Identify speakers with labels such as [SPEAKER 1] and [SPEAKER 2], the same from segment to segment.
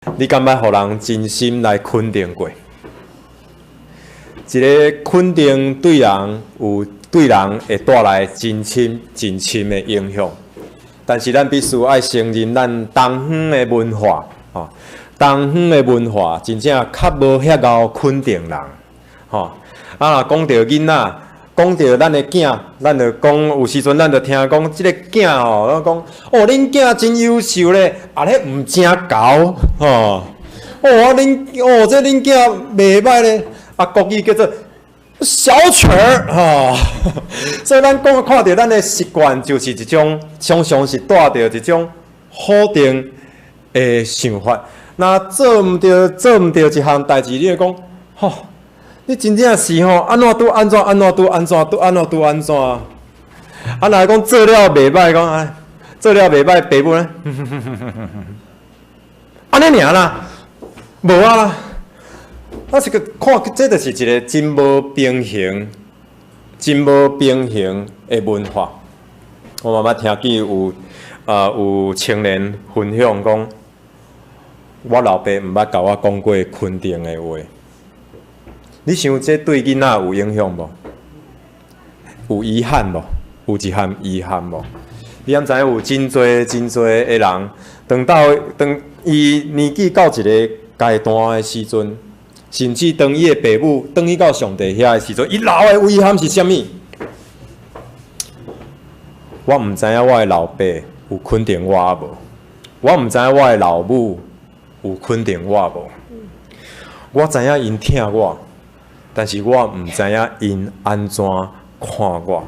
[SPEAKER 1] 你敢捌互人真心来肯定过？一个肯定对人会带来真深的影响。但是咱必须爱承认，咱东方的文化，东方的文化真正较无遐够肯定人，若讲到囡仔，讲到咱的囝，咱就讲有时阵咱就听讲，即个囝讲恁囝真优秀咧，迄毋正厚这恁囝袂歹咧，国语叫做小曲儿所以咱看到咱的习惯，就是一种常常是带着一种否定的想法。那做毋对一项代志，你就讲你真正是安怎拄安怎，安怎拄安怎，拄安怎拄安怎啊？若讲做了袂歹，讲做了袂歹，爸母呢？安尼尔啦，无啊啦。看，这就是一个真无平衡的文化。我慢慢听见有青年分享讲，我老爸毋捌甲我讲过肯定的话。你想这对囡仔有影响无？有遗憾无？有一项遗憾无？你敢知影有真侪的人，当伊年纪到一个阶段的时阵，甚至当伊的爸母当伊到上帝遐的时阵，伊留的遗憾是啥物？我毋知影我的老爸有肯定我无？我毋知影我的老母有肯定我无？我知影因疼我，但是我毋知影因安怎看我。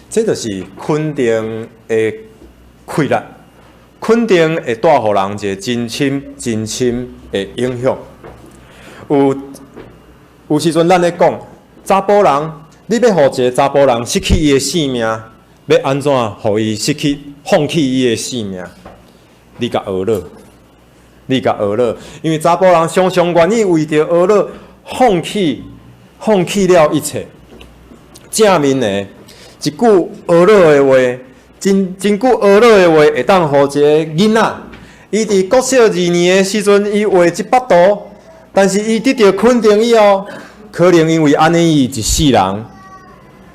[SPEAKER 1] 这就是肯定的困难，肯定会带予人一个真深的影响。有时阵咱咧讲，查甫人，你要互一个查甫人失去伊的性命，要安怎互伊放弃伊的性命？你甲学了，因为查甫人常常愿意为着学了放弃了一切。正面的一句学了的话，真句学了的话，会当互一个囡仔，伊伫国小2年的时阵，伊画一幅图。但是伊得到肯定以后，可能因为安尼，伊一世人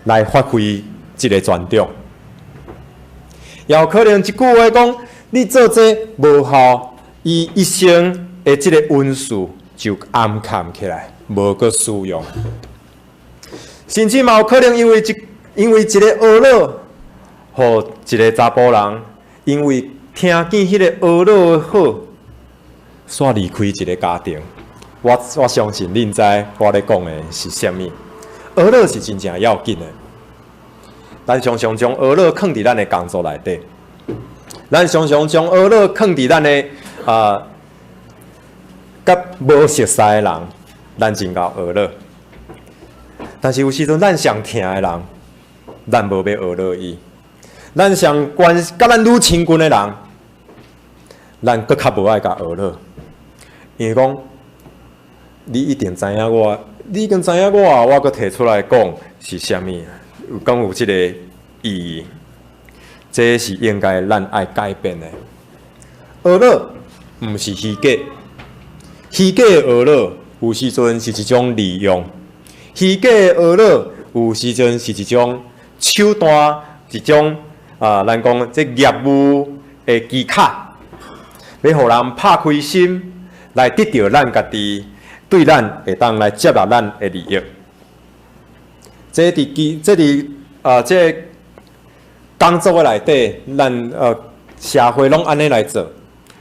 [SPEAKER 1] 来发挥这个专长，也有可能一句话讲，你做这无效，伊一生的这个运势就暗藏起来，无搁使用。甚至嘛有可能因为一个学老，互一个查甫人，因为听见迄个学老的好，煞离开一个家庭。我相信恁知我咧讲的是啥物？学老是真正要紧的。咱常常将学老放伫咱的工作内底，咱常常将学老放伫咱的甲无熟悉的人，咱真够学老。但是有时阵咱上疼的人，咱无要学老伊；咱上甲咱愈亲近的人，咱搁较无爱甲学老，因为讲。你已经知影我，我搁提出来讲是啥物？讲有这个意义，这是应该咱爱改变的。学老毋是虚假，虚假的学老有时阵是一种利用，虚假的学老有时阵是一种手段，一种咱讲这业务的技巧，要互人拍开心来得到咱家己。对咱会当来接纳咱的利益，这工作的内底，咱社会拢安尼来做，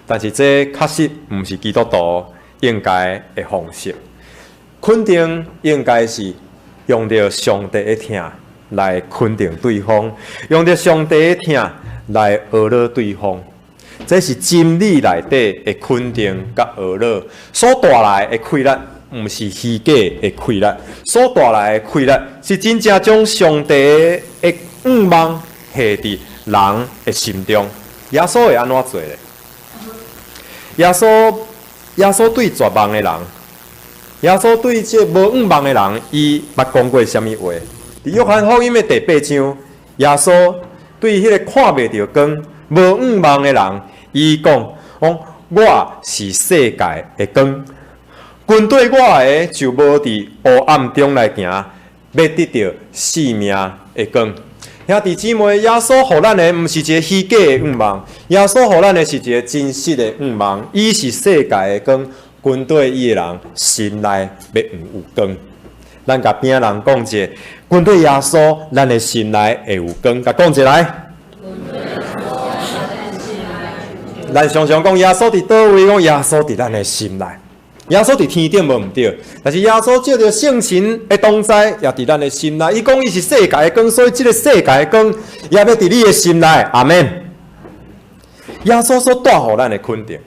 [SPEAKER 1] 但是这确实毋是基督徒应该的方式。肯定应该是用着上帝的疼来肯定对方，用着上帝的疼来学了对方。这是真理内底的肯定甲学老所带来的快乐，毋是虚假的快乐。所带来的快乐，是真正将上帝的望下伫人的心中。耶稣会安怎做咧？耶稣对绝望的人，耶稣对这无望的人，伊捌讲过什么话？伫约翰福音的第8章，耶稣对迄个看袂到光、无望的人，伊讲：我是世界的光。跟对我的就无伫黑暗中来行，要得到生命的光。兄弟姊妹，耶稣互咱的毋是一个虚假的愿望，耶稣互咱的是一个真实的愿望。伊是世界的光，跟对伊的人心内要有光。咱甲边人讲者，跟对耶稣，咱的心内会有光。甲讲者来。咱常常讲耶稣伫倒位，讲耶稣伫咱的心内。耶稣伫天顶无毋对，但是耶稣借着圣神的同在，也伫咱的心内。伊讲伊是世界的光，所以即个世界的光也要伫你的心内。阿门。耶稣所带予咱的肯定，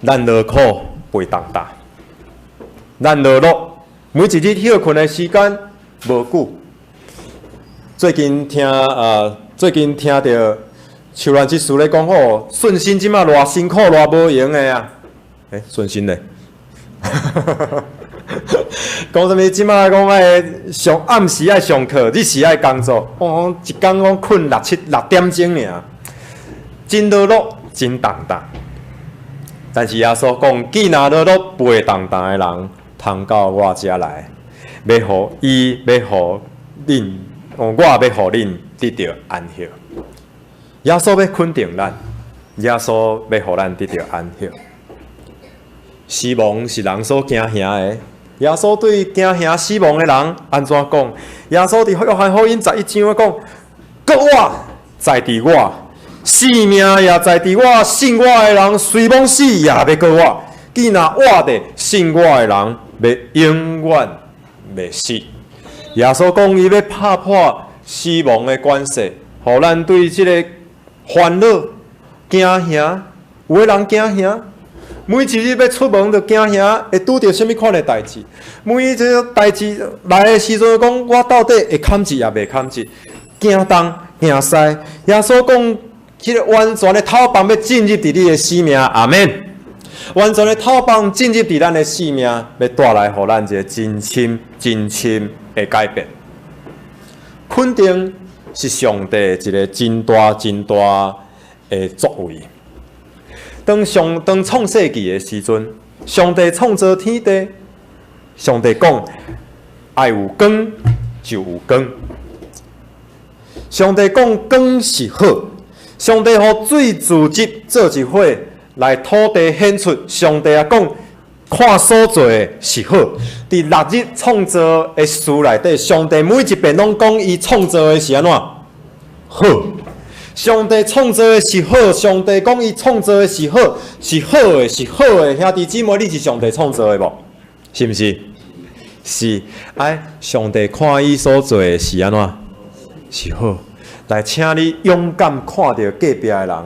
[SPEAKER 1] 咱落苦背重担，咱落落每一日休困的时间无久。最近听到树兰即事咧讲吼，顺心即马偌辛苦偌无用的啊！顺心咧，讲什么？即马讲上暗时爱上课，日时爱工作，一工讲困6点钟尔，真落落，真重担。但是耶稣讲，既然落落背重担的人，通到我遮来，要互伊，要互恁，我要互恁得到安息。耶稣要肯定咱，耶稣要互咱得到安息。死亡是人所惊吓的。耶稣对惊吓死亡的人安怎讲？耶稣伫约翰福音11章讲：“搁我在伫我，生命也在伫我，信我的人虽亡死，也要搁我。既然活着信我的人，要永远袂死。”耶稣讲伊要拍破死亡的关系，互咱对即个烦恼、惊吓，有的人惊吓。每一日要出门就惊吓，会拄到什么款的代志？每一个代志来的时阵，讲我到底会堪一也袂堪一，惊东惊西。耶稣讲，这个完全的透放要进入伫你的生命，阿门。完全的透放进入伫咱的生命，要带来互咱一个真深的改变。肯定是上帝一个真大的作为。当创世纪的时阵，上帝创造天地，上帝讲爱有光就有光。上帝讲光是好，上帝予水自集做一伙来土地显出，上帝也讲看所做的是好。伫6日创造的事内底，上帝每一遍拢讲伊创造的是安怎好。上帝创造的是好，上帝讲伊创造的是好，是好的，是好的。兄弟姊妹，你是上帝创造的无？是毋是？是。上帝看伊所做的是安怎？是好。来，请你勇敢看到隔壁的人，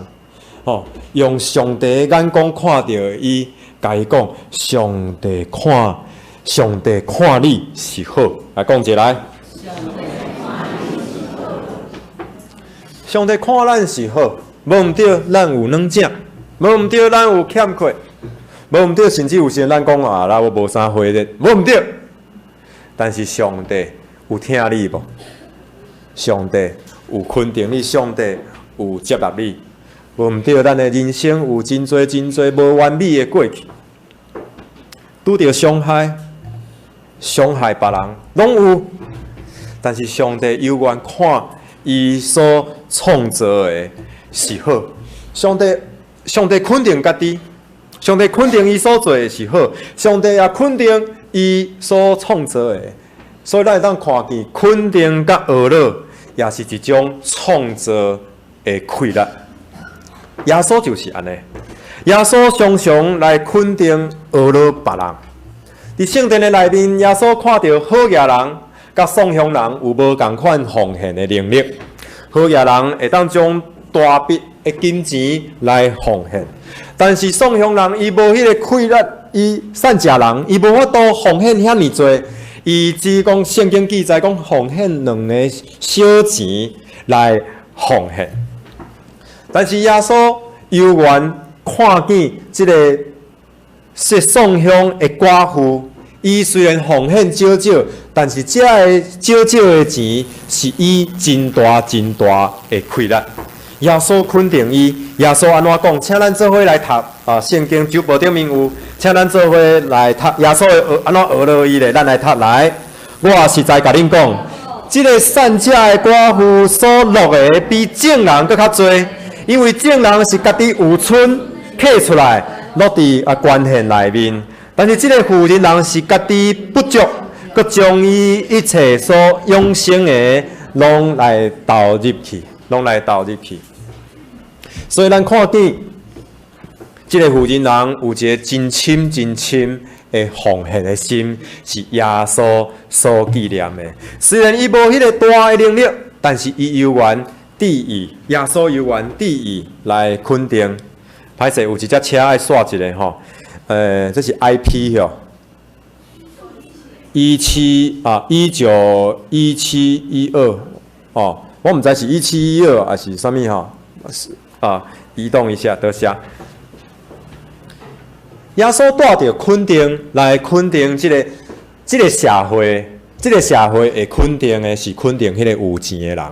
[SPEAKER 1] 用上帝的眼光看到伊，甲伊讲：上帝看你是好。来，讲一来。上帝看咱是好，无毋对，咱有软正，无毋对，咱有欠缺，无毋对，甚至有时咱讲咱我无啥回的，无毋对。但是上帝有听你无？上帝有肯定你，上帝有接纳你，无毋对，咱的人生有真侪无完美的过去，拄着伤害别人拢有，但是上帝犹原看伊所创造的是好。上帝肯定家己，上帝肯定伊所做的是好，上帝也肯定伊所创造的，所以咱会当看见肯定甲学乐，也是一种创造的快乐。耶稣就是安尼，耶稣常常来肯定学乐别人。伫圣殿的内面，耶稣看到好野人甲送香人有无共款奉献的能力。好野人会当将大笔的金钱来奉献，但是送香人伊无迄个快乐，伊善食人伊无法度奉献遐尼多，伊只讲圣经记载讲奉献2个小钱来奉献。但是耶稣犹原看见即个送香的寡妇，伊虽然奉献少少，但是这个少少的钱是伊真大的快乐。耶稣肯定伊，耶稣安怎讲？请咱做伙来读圣经周报顶面有，请咱做伙来读耶稣的安怎学落伊咧？咱来读来。我实在甲恁讲，这个善家的寡妇所落的比正人搁较多，因为正人是家己有村摕出来落伫捐献内面，但是这个妇人人是家己不足，搁将伊一切所养生的拢来投入去，所以咱看见，这个妇人人有一个真深真深的奉献的心，是耶稣所纪念的。虽然伊无迄个大的能力，但是伊犹原旨意，耶稣犹原旨意来肯定。歹势有一只车爱煞一个吼，这是 IP 吼，191712哦，我毋知是1712还是啥物吼，移动一下，多谢。耶稣带着肯定来肯定这个社会，这个社会会肯定的是肯定迄个有钱的人，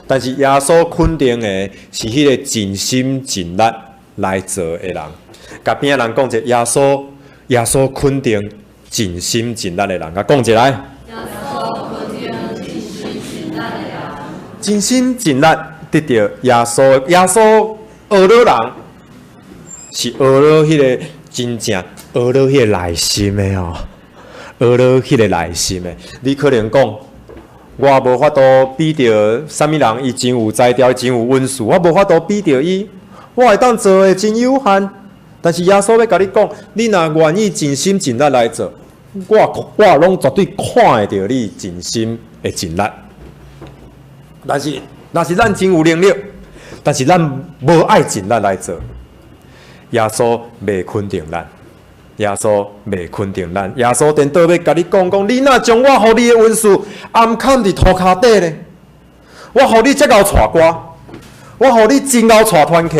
[SPEAKER 1] 但是耶稣肯定的是迄个尽心尽力来做的人。甲边的人讲者，耶稣肯定尽心尽力的人，甲讲一来。耶稣肯定尽心尽力的人，尽心尽力得到耶稣学了人是学了迄个。真正学了迄个内心的哦，学了迄个内心的。你可能讲，我无法度比着啥物人，伊真有才调，真有温数，我无法度比着伊，我会当做的真有限。但是耶稣要甲你讲，你若愿意尽心尽力来做，我拢绝对看会到你尽心的尽力。但是咱真有能力，但是咱无爱尽力来做。耶稣未肯定咱，耶稣未肯定咱，耶稣颠倒要甲你讲，你若将我互你的温数暗藏伫涂骹底咧，我互你遮敖带歌，我互你真敖带团客，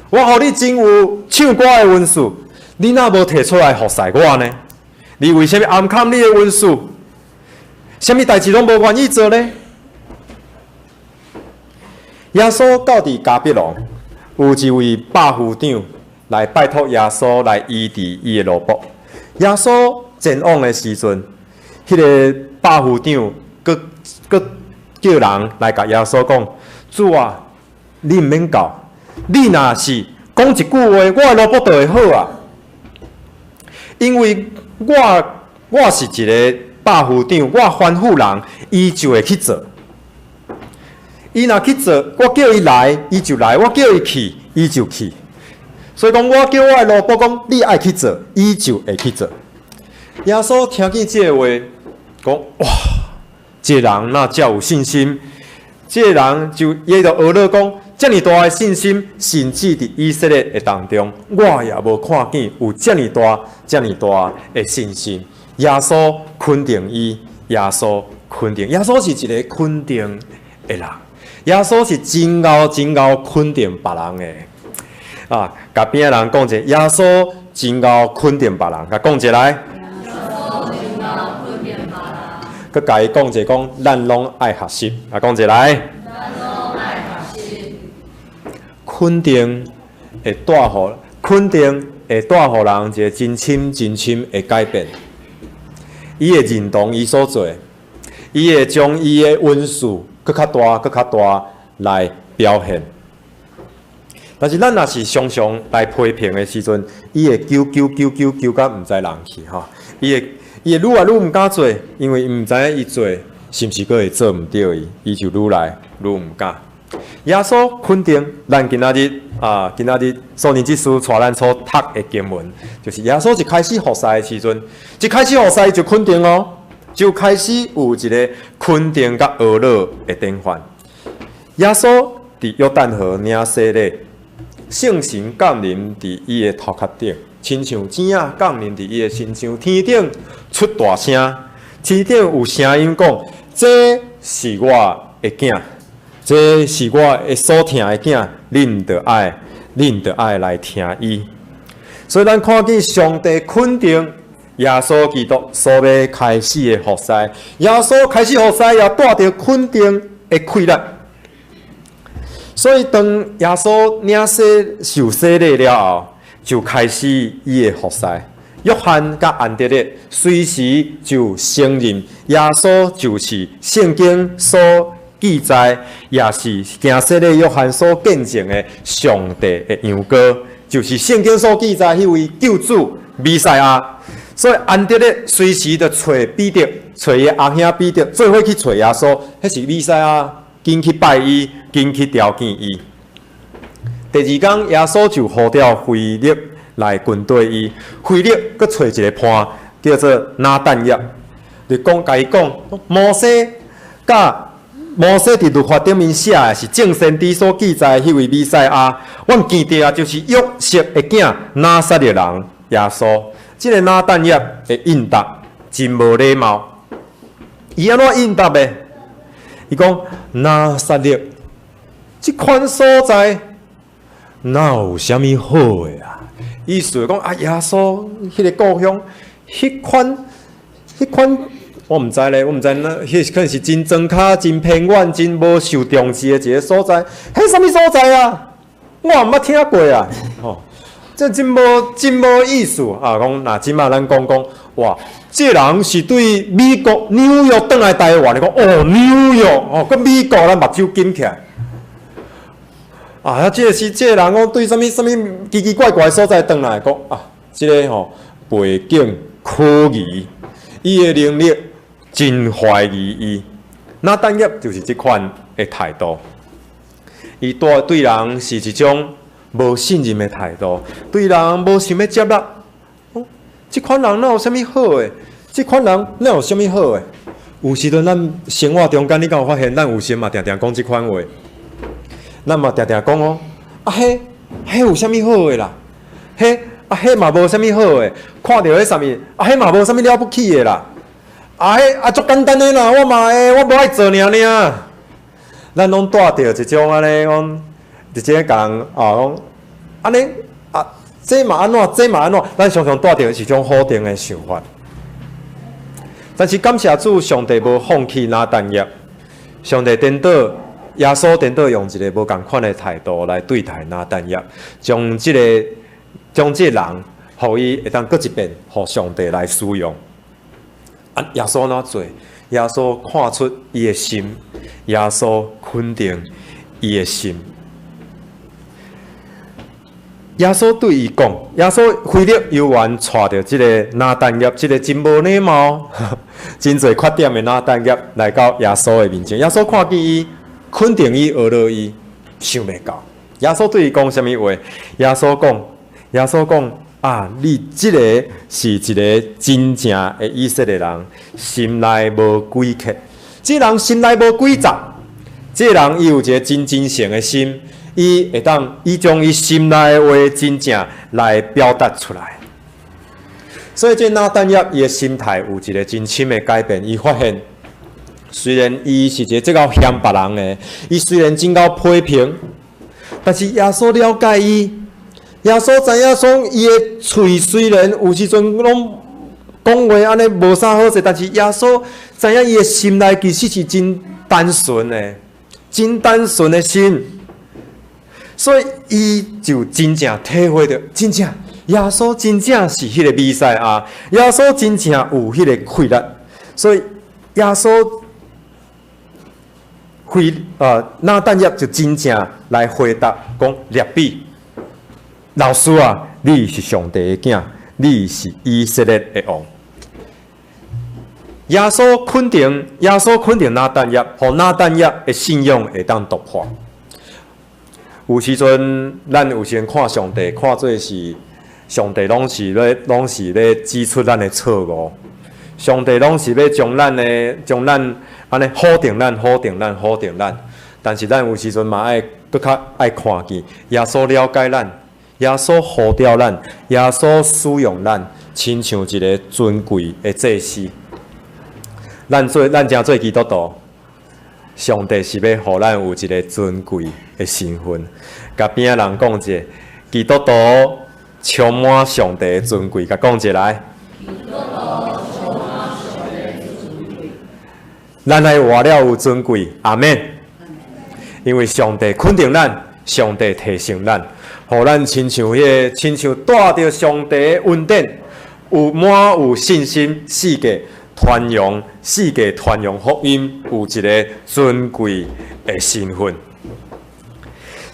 [SPEAKER 1] 我互你真有唱歌的温数，你若无摕出来服侍我呢？你为什么暗藏你的温数？什么代志拢无愿意做呢？耶稣到伫迦百农，有一位百夫长。来拜托耶稣来医治伊的奴仆。耶稣前往的时阵，迄个百夫长佮叫人来甲耶稣讲：主啊，你毋免教，你若是讲一句话，我的奴仆就会好啊。因为我是一个百夫长，我吩咐人，伊就会去做。伊若去做，我叫伊来，伊就来；我叫伊去，伊就去。所以讲，我叫我的奴仆讲，你爱去做，伊就会去做。耶稣听见这个话，讲哇，这人那遮有信心，这人就也就学了讲，遮尔大的信心，甚至伫以色列的当中，我也无看见有遮尔大的信心。耶稣肯定伊，耶稣肯定，耶稣是一个肯定的人，耶稣是真够肯定别人的。甲边的人讲者，耶稣真够肯定别人，甲讲者来。耶稣真够肯定别人。佮甲伊讲者讲，咱拢爱学习，甲讲者来。咱拢爱学习。肯定会带互人一个真深的改变。伊会认同伊所做，伊会将伊的温数佮较大来表现。但是咱若是常常来批评的时阵，伊会揪甲毋知人去吼，伊会愈来愈毋敢做，因为伊毋知影伊做是毋是佫会做毋对伊就愈来愈毋敢。耶稣肯定咱今仔日所念即书带咱所读的经文，就是耶稣一开始服侍的时阵，一开始服侍就肯定哦，就开始有一个肯定甲学乐的典范。耶稣伫约旦河领洗礼。圣神降临伫伊的头壳顶，亲像钱仔降临伫伊的身上。天顶出大声，天顶有声音讲：这是我的囝，这是我的所疼的囝，恁着爱来听伊。所以咱看见上帝肯定耶稣基督所要开始的服侍，耶稣开始服侍也带着肯定的气力。所以当耶稣领受洗礼了后，就开始伊的服侍。约翰甲安德烈随时就承认耶稣就是圣经所记载，也是行洗礼约翰所见证的上帝的羊羔，就是圣经所记载迄位救主弥赛亚。所以安德烈随时就找彼得，找伊阿兄彼得，做伙去找耶稣，迄是弥赛亚，紧去拜伊，紧去朝见伊。第二天，耶稣就呼召腓力来跟对伊，腓力佮找一个伴，叫做拿但业，就甲伊讲，摩西伫律法顶面写的是正先知所记载迄位弥赛亚，阮见到就是约瑟的囝拿撒勒人耶稣。这个拿但业的应答真无礼貌，伊安怎应答的？伊讲拿撒勒这款所在，哪有啥物好的啊？意思是讲啊，耶稣迄个故乡，迄款，我毋知咧，我毋知那迄可能是真庄卡、真偏远、真无受重视的一个所在。迄啥物所在啊？我毋捌听过啊！吼，这真无意思啊！讲那即马咱讲，哇，这人是对美国纽约转来台湾，你讲哦，纽约哦，佮美国咱目睭紧起来。啊！这个人讲对什物奇奇怪怪的所在转来讲啊，这个背景可疑，伊的能力真怀疑伊。那但业就是这款的态度，伊对人是一种无信任的态度，对人无想要接纳。这款人哪有啥物好的？这款人哪有啥物好的？有时阵咱生活中间，你敢有发现，咱有时嘛常常讲这款话。咱嘛常常讲哦，啊迄有啥物好诶啦？迄嘛无啥物好诶，看到迄啥物，啊迄嘛无啥物了不起诶啦？啊迄足简单诶啦，我嘛会，我无爱做尔。咱拢带着一种安尼讲，直接讲讲安尼啊，这嘛安怎，这嘛安怎，咱常常带着一种否定诶想法。但是感谢主，上帝无放弃拿但业，上帝颠倒。耶稣颠倒用一个无共款的态度来对待拿但业，将这个人，互伊会当搁一遍，互上帝来使用。啊，耶稣怎做？耶稣看出伊的心，耶稣肯定伊的心。耶稣对伊讲，耶稣腓力犹原带着这个拿但业，这个真无礼貌、真侪缺点的拿但业来到耶稣的面前。耶稣看见伊。肯定伊、学了伊，想袂到。耶稣对伊讲啥物话？耶稣讲啊，你这个是一个真正的以色列人，心内无鬼客。这人心内无诡诈，这人伊有一个真诚的心，伊会当伊将伊心内的话真正来表达出来。所以这拿但业伊的心态有一个真深的改变，伊发现。虽然伊是一个这个嫌别人的，伊虽然真够批评，但是耶稣了解伊，耶稣知影说伊的嘴虽然有时阵拢讲话安尼无啥好势，但是耶稣知影伊的心内其实是真单纯的，真单纯的心，所以伊就真正体会到，真正耶稣真正是迄个弥赛亚，耶稣真正有迄个气力，所以耶稣。拿但业就真正来回答讲：列比老师啊，你是上帝的囝，你是以色列的王。耶稣肯定拿但业，互拿但业的信仰会当突破。有时阵，咱有时看上帝，看做是上帝，拢是咧指出咱的错误。上帝拢是要将咱安尼否定咱，但是咱有时阵嘛爱搁较爱看见耶稣了解咱，耶稣呼召咱，耶稣使用咱，亲像一个尊贵的祭司。咱正做基督徒，上帝是要互咱有一个尊贵的身份。甲边仔人讲者，基督徒充满上帝的尊贵，甲讲者来。咱来活了有尊贵，阿免。因为上帝肯定咱，上帝提升咱，互咱亲像带着上帝的恩典，满有信心，世界传扬福音，有一个尊贵的身份。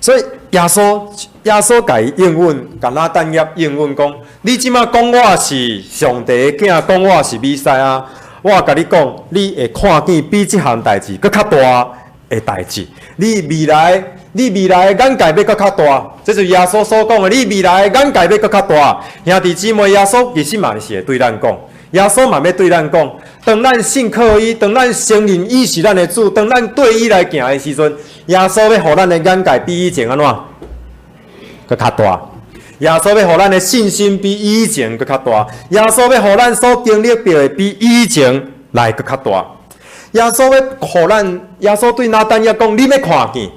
[SPEAKER 1] 所以耶稣甲伊应允，甲那但业应允讲：你即马讲我是上帝的囝，讲我是弥赛亚，我甲你讲，你会看见比这项代志搁较大的代志。你未来的眼界要搁较大，这就是耶稣所讲的。你未来的眼界要搁较大，兄弟姊妹，耶稣其实嘛是会对咱讲，耶稣嘛要对咱讲。当咱信靠伊，当咱承认伊是咱的主，当咱对伊来行的时阵，耶稣要互咱的眼界比以前安怎？搁较大。耶稣要互咱的信心比以前搁较大。耶稣要互咱所经历到的比以前来搁较大。耶稣要互咱，耶稣对拿但业讲：你要看见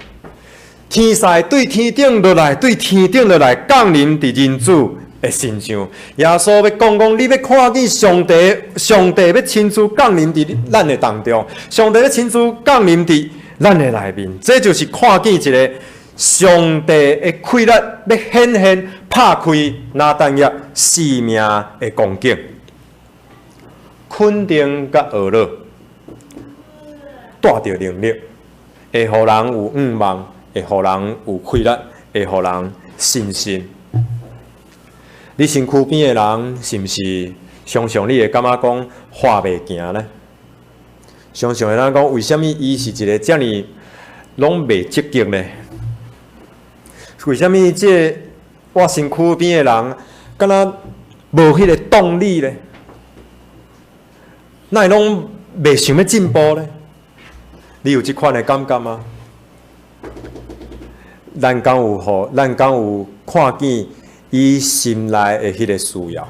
[SPEAKER 1] 天使对天顶落来，降临伫人子的身上。耶稣要讲，你要看见上帝要亲自降临伫咱的当中，上帝要亲自降临伫咱的内面。这就是看见一个上帝的气力要显现拍开拿但业生命的光景，肯定甲学乐，带着能力，会互人有愿望，会互人有气力，会互人信心。你身躯边的人是毋是常常你会感觉讲话袂行呢？常常会咱讲为什么伊是一个遮尔拢袂积极呢？为什么我身躯边的人敢若无迄个动力呢？哪会拢袂想要进步呢？你有即款的感觉吗？咱敢有看见伊心内的迄个需要？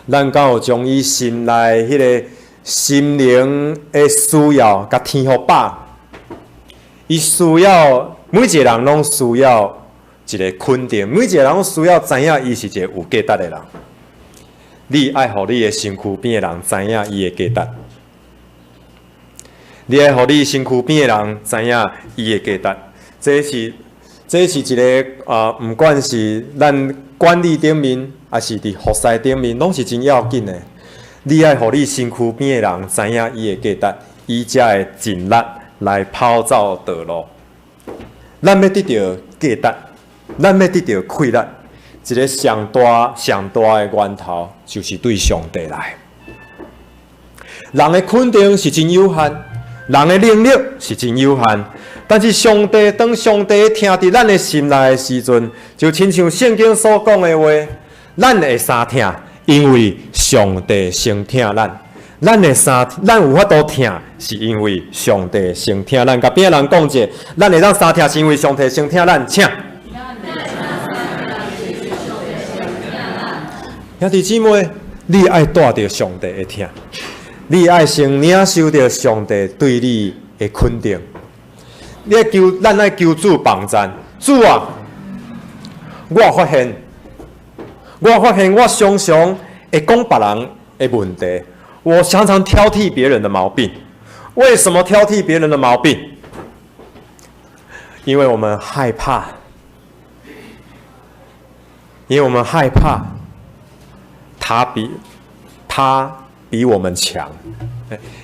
[SPEAKER 1] 咱敢有将伊心内迄个心灵的需要，甲天互饱？伊需要，每一个人拢需要一个肯定，每一个人拢需要知影伊是一个有价值的人。你爱互你的身躯边的人知影伊的价值，你爱互你身躯边的人知影伊的价值。这是一个不管是咱管理顶面，还是伫服侍顶面，拢是真要紧的。你爱互你身躯边的人知影伊的价值，伊才会尽力来跑走道路。咱要得到价值，咱要得到气力，一个上大的源头，就是对上帝来。人的肯定是真有限，人的能力是真有限。但是当上帝听伫咱的心内的时阵，就亲像圣经所讲的话，咱会相听，因为上帝先听咱。咱有法度听，是因为上帝先听咱。甲边的人讲者，咱会当相听，是因为上帝先听咱。请，兄弟姊妹，你爱带着上帝的听，你爱先领受着上帝对你的肯定。咱爱求主帮赞，主啊！我发现我常常会讲别人的问题，我常常挑剔别人的毛病。为什么挑剔别人的毛病？因为我们害怕，他比我们强。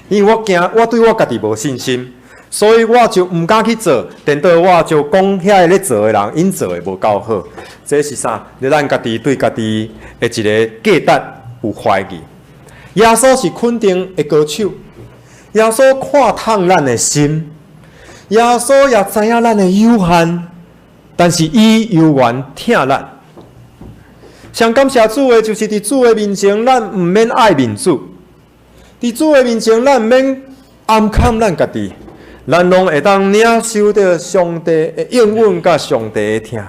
[SPEAKER 1] 因为我对我家己无信心。所以我就唔敢去做，等到我就讲遐个咧做的人，因做的无够好，这是啥？咱家己对家己的一个价值有怀疑。耶稣是肯定的歌手，耶稣看透咱的心，耶稣也知影咱的有限，但是伊犹原听咱。上感谢主的，就是伫主的面前，咱唔免爱面子；伫主的面前，咱唔免暗藏咱家己。咱拢会当领受到上帝的应允，甲上帝的听，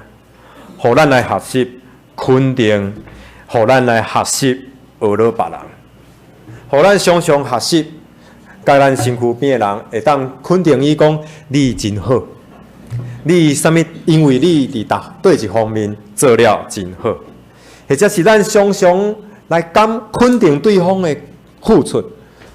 [SPEAKER 1] 互咱来学习肯定，互咱来学习学了别人，互咱常常学习，甲咱身躯边的人会当肯定伊讲你真好，你啥物？因为你伫对一方面做了真好，或者是咱常常来肯定对方的付出，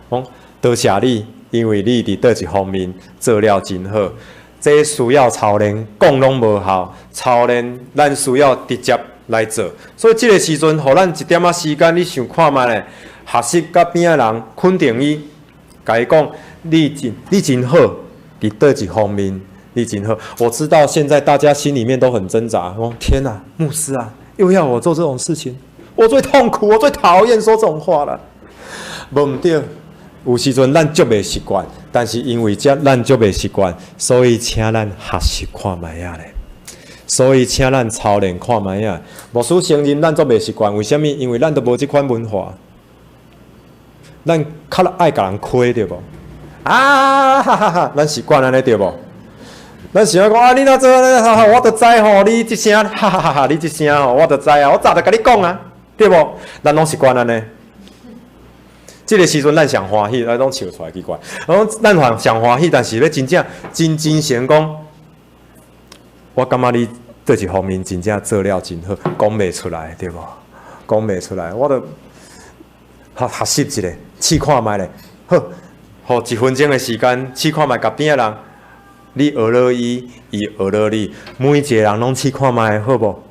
[SPEAKER 1] 讲多谢你。因为你伫倒一方面做了真好，这需要操练，讲拢无效，操练咱需要直接来做。所以这个时阵，互咱一点仔时间，你想看觅咧，学习甲边仔人肯定伊，甲伊讲，你真好，伫倒一方面你真好。我知道现在大家心里面都很挣扎，说天哪，牧师啊，又要我做这种事情，我最痛苦，我最讨厌说这种话了。无毋对。有时阵咱足袂习惯，但是因为咱足袂习惯，所以请咱学习看卖啊咧。所以请咱操练看卖啊。牧师承认咱足袂习惯，为虾米？因为咱都无即款文化，咱较爱甲人亏对无？啊哈哈哈！咱习惯安尼对无？咱想要讲啊，你若做咧，哈哈，我都知吼，你即声哈哈哈哈，你即声吼，我都知啊，我早就甲你讲啊，对无？咱拢习惯安尼。这个时阵，咱上欢喜，咱拢笑出来奇怪。然后咱上欢喜，但是要真正真诚讲，我感觉你这一方面真正做了真好，讲袂出来，对无？讲袂出来，我都学习一下，试看觅咧。好，互1分钟的时间，试看觅，甲边仔人，你学了伊，伊学了你，每一个人拢试看觅，好无？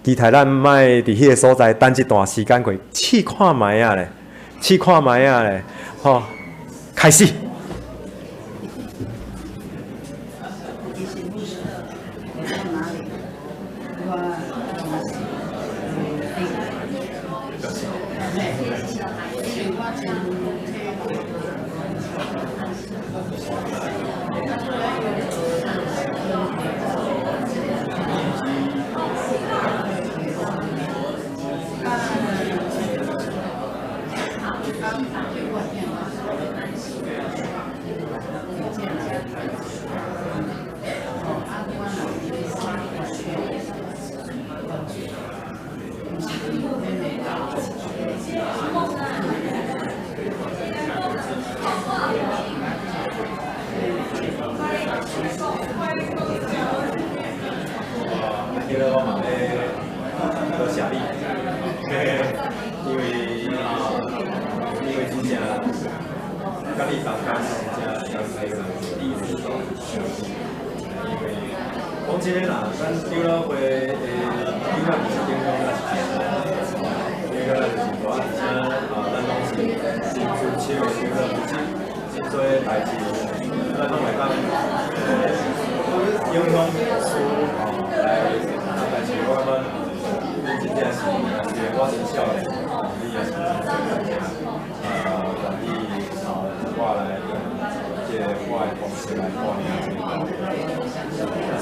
[SPEAKER 1] 期待咱莫伫迄个所在等一段时间过，试看觅啊咧。去看卖啊咧，吼，开始。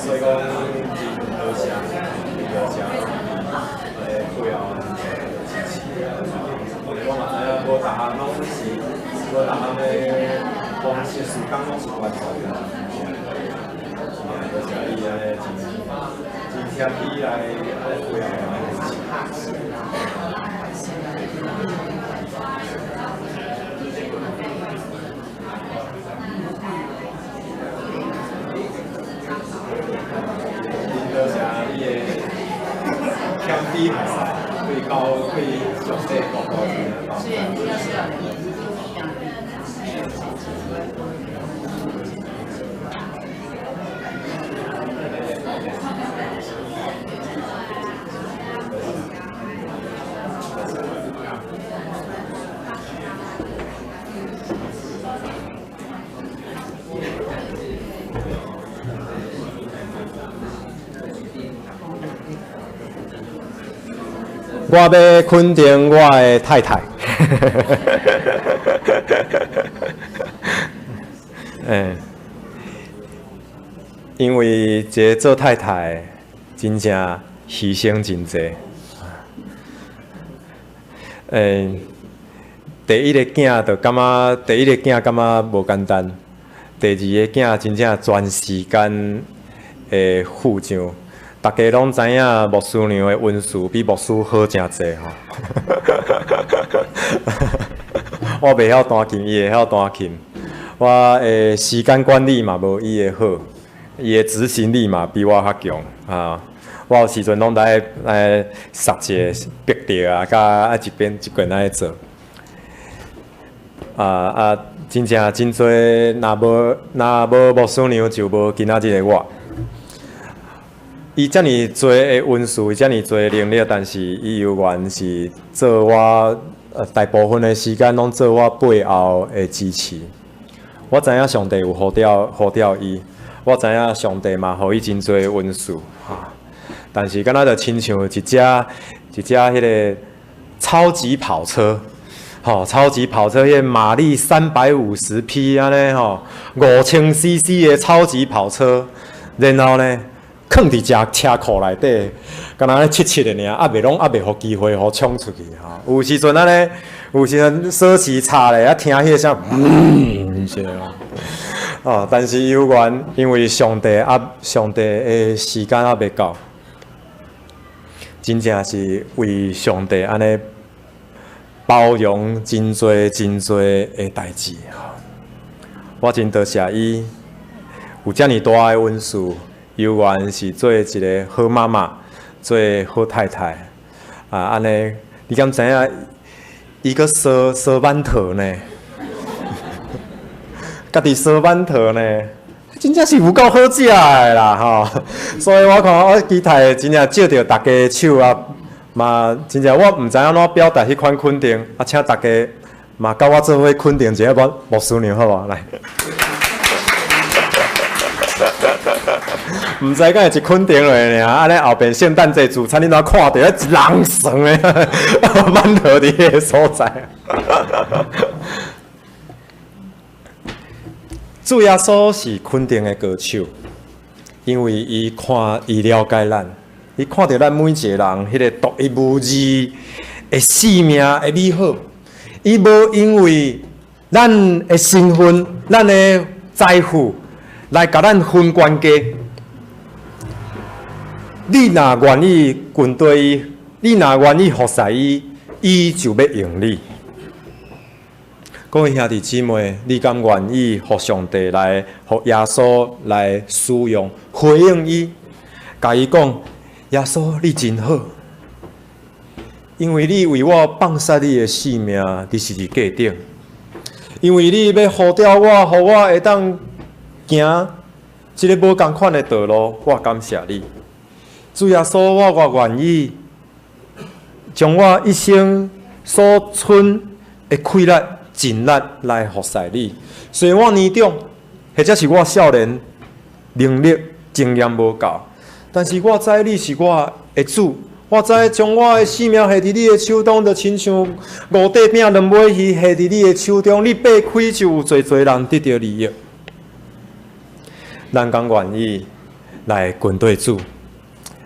[SPEAKER 1] 所以讲，真多谢，多谢配合支持。我嘛知影，无逐项拢是，无逐项的方式、时间拢是完全的。多谢伊安尼真贴心来配合我支持。多谢你的谦卑，对高对上帝高高的。是，要是要我要肯定我的太太，因为一个做太太真正牺牲真济。第一个囝就感觉，第一个囝感觉无简单，第二个囝真正全时间的付上。大家拢知影牧师娘的温数比牧师好真济吼。我袂晓弹琴，伊会晓弹琴。我时间管理嘛无伊的好，伊的执行力嘛比我较强啊。我有时阵拢来杀一个笔条啊，甲一边安尼做。真正真侪，若无牧师娘就无今仔日的我。伊遮尔侪的温数，伊遮尔侪的能力，但是伊犹原是做我大部分的时间拢做我背后的支持。我知影上帝有呼召伊，我知影上帝嘛，互伊真侪温数哈。但是敢若就亲像一只迄个超级跑车，超级跑车迄马力350匹安尼5000cc 的超级跑车，然后呢？放伫只车库内底，敢若咧切的尔，未互机会互冲出去吼。有时阵安尼，有时阵锁匙插咧，听迄个声，是但是犹原因为上帝的时间未到，真正是为上帝安尼包容真侪的代志我真多谢伊有遮尔大的温数。犹原是做一个好妈妈，做好太太安尼，你敢知影？伊个烧馒头呢？家己烧馒头呢？真正是有够好食的啦所以我看我期待真正借着大家的手嘛真正我毋知影怎表达迄款肯定请大家嘛甲我做伙肯定一下牧师娘好无？来。唔知敢会一肯定落尔，安尼后边圣诞节主餐，你哪看到一人绳的馒头伫迄个所在。主耶稣是肯定的歌手，因为伊了解咱，伊看到咱每一个人迄个独一无二的生命的美好，伊无因为咱的身份、咱的财富来甲咱分关系。你若愿意跟对伊，你若愿意服侍伊，伊就要用你。各位兄弟姊妹，你敢愿意互上帝来，互耶稣来使用，回应伊，甲伊讲：耶稣，你真好，因为你为我放下你的性命，你是伫价顶，因为你要呼召我，互我会当行一个无同款的道路，我感谢你。主耶稣，我愿意将我一生所存的气力、尽力来服侍你。虽然我年长，或者是我少年，能力、经验无够，但是我知你是我的主，我知将我的性命下伫你的手中，就亲像五块饼两尾鱼下伫你的手中，你擘开就有侪人得到利益。咱敢愿意来跟对主？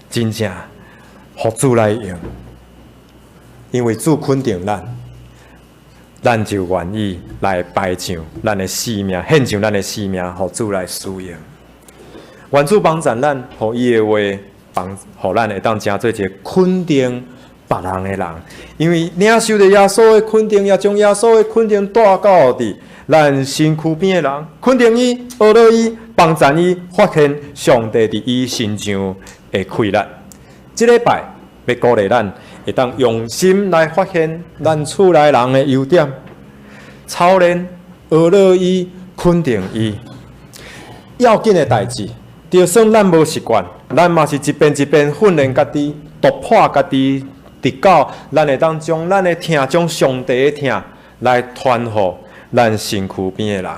[SPEAKER 1] 真正，互主来用，因为主肯定咱就愿意来摆上咱的生命，献上咱的生命，互主来使用。愿主帮助咱，互伊的话互咱会当成做一个肯定别人的人，因为领受着耶稣的肯定，也将耶稣的肯定带到伫咱身躯边的人，肯定伊，学乐伊，帮助伊，发现上帝伫伊身上的气力。这礼拜要鼓励咱，会当用心来发现咱厝内人的优点，操练、学乐伊，肯定伊。要紧的代志，就算咱无习惯，咱嘛是一遍一遍训练家己，突破家己，直到咱会当将咱的疼，将上帝的疼来传互咱身躯边的人。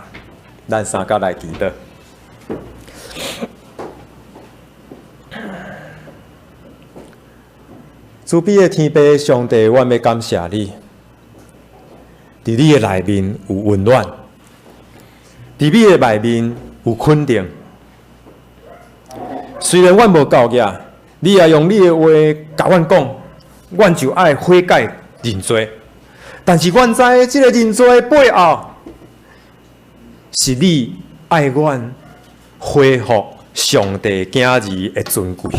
[SPEAKER 1] 咱三甲来祈祷。慈悲的天父上帝，我要感谢你，伫你的内面有温暖，伫你的内面有肯定。虽然阮无够额，你也用你的话甲阮讲，阮就爱悔改认罪。但是阮知这个认罪的背后，是你爱阮恢复上帝囝儿的尊贵。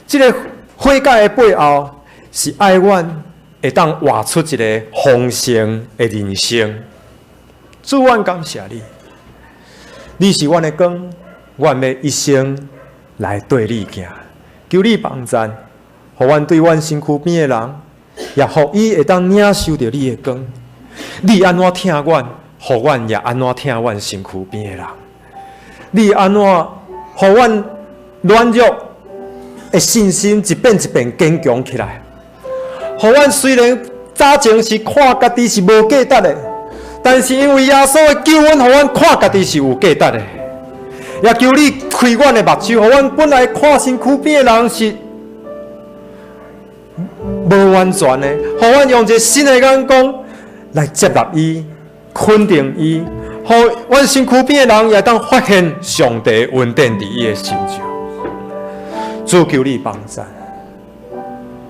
[SPEAKER 1] 这个悔改的背后，是爱阮会当活出一个丰盛的人生。主，阮感谢你，你是阮的光，阮要一生来对你行。求你帮助，互阮对阮身躯边的人，也互伊会当领受着你的光。你安怎疼阮，互阮也安怎疼阮身躯边的人。你安怎互阮软弱的信心一遍一遍坚强起来？互阮虽然早前是看家己是无价值的，但是因为耶稣的救恩，互阮看家己是有价值的。也求你开阮的目睭，互阮本来看身躯边的人是无完全的，互阮用一个新的眼光来接纳伊、肯定伊，互阮身躯边的人也当发现上帝恩典伫伊的心上。主求你帮助，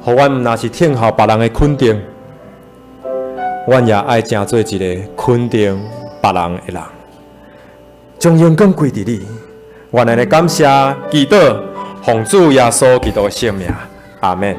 [SPEAKER 1] 互阮毋若是听候别人的肯定，阮也爱成做一个肯定别人的人。将荣光归伫你，我来感谢、祈祷，奉主耶稣基督的圣名，阿门。